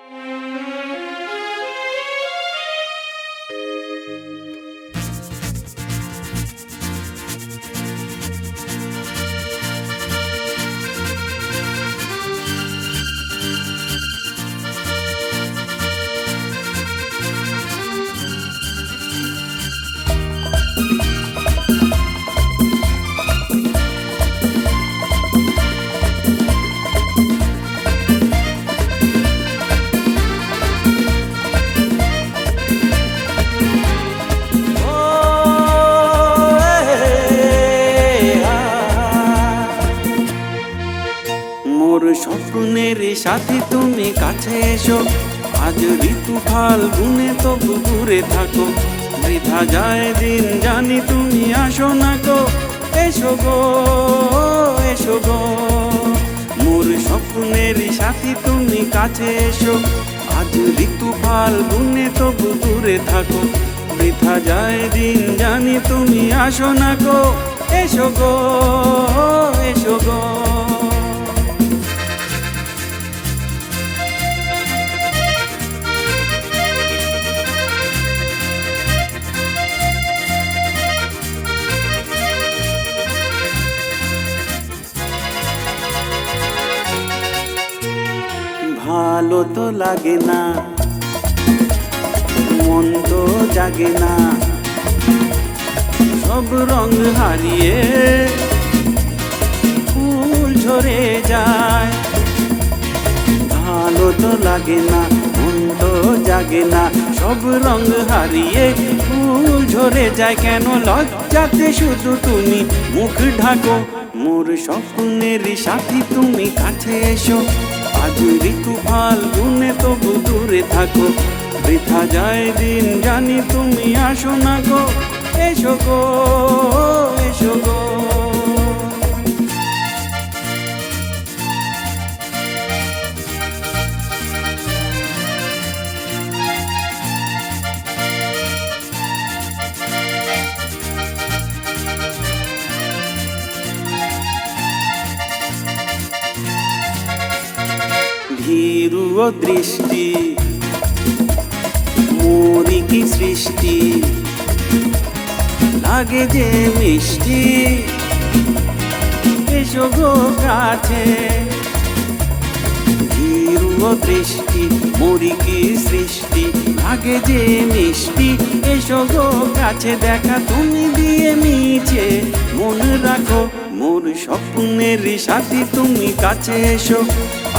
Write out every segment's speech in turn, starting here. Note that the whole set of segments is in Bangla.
মোর স্বপ্নের সাথী তুমি কাছে এসো, আজ ঋতু ফাল্গুনে তবু দূরে থাকো। বৃথা যায় দিন জানি তুমি আসো না গো, এসো গো এসো গো। মোর স্বপ্নের সাথী তুমি কাছে এসো, আজ ঋতু ফাল্গুনে তবু দূরে থাকো। বৃথা যায় দিন জানি তুমি আসো না গো, এসো গো এসো গো। ভালো তো লাগে না, মন তো জাগে না, সব রং হারিয়ে ফুল ঝরে যায়। ভালো তো লাগে না, মন তো জাগে না, সব রং হারিয়ে ফুল ঝরে যায়। কেন লজ্জাতে শুধু তুমি মুখ ঢাকো? মোর স্বপ্নের সাথী তুমি কাছে এসো, আজ ঋতু ফাল্গুনে তবু দূরে থাকো। বৃথা যায় দিন জানি তুমি আসো না গো, এসো গো এসো গো। ভীরু দৃষ্টি মোরি কি সৃষ্টি, লাগে যে মিষ্টি, এসো গো কাছে। ভীরু দৃষ্টি মোরি কি সৃষ্টি, লাগে যে মিষ্টি, এসো গো কাছে। দেখা তুমি দিয়ে নিচে মন রাখো, মোর স্বপ্নের সাথী তুমি কাছে এসো,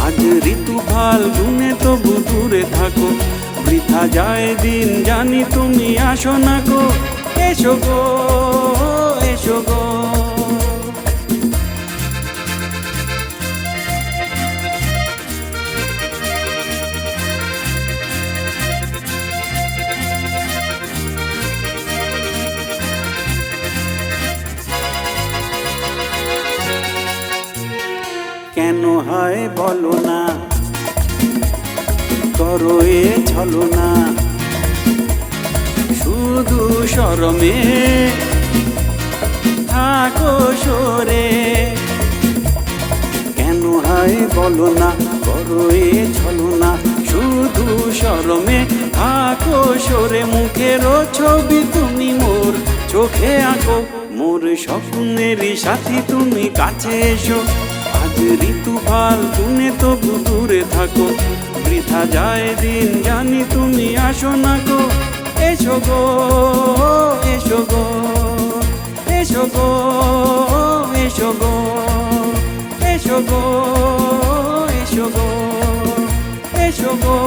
আজ ঋতু ফাল্গুনে তবু দূরে থাকো। বৃথা যায় দিন জানি তুমি আসো না গো, এসো গো এসো গো। কেন হয় বলো না, করো এ ছলনা, শুধু শরমে থাকো সরে। কেন হয় বলো না, করো এ ছলনা, শুধু শরমে থাকো সরে। মুখের ছবি তুমি মোর চোখে আঁকো, মোর স্বপ্নের সাথী তুমি কাছে এসো, আজ ঋতু ফাল্গুনে তবু দূরে থাকো। বৃথা যায় দিন জানি তুমি আসো না গো, এসো গো এসো গো এসো গো এসো গো এসো গো এসো গো এসো গো।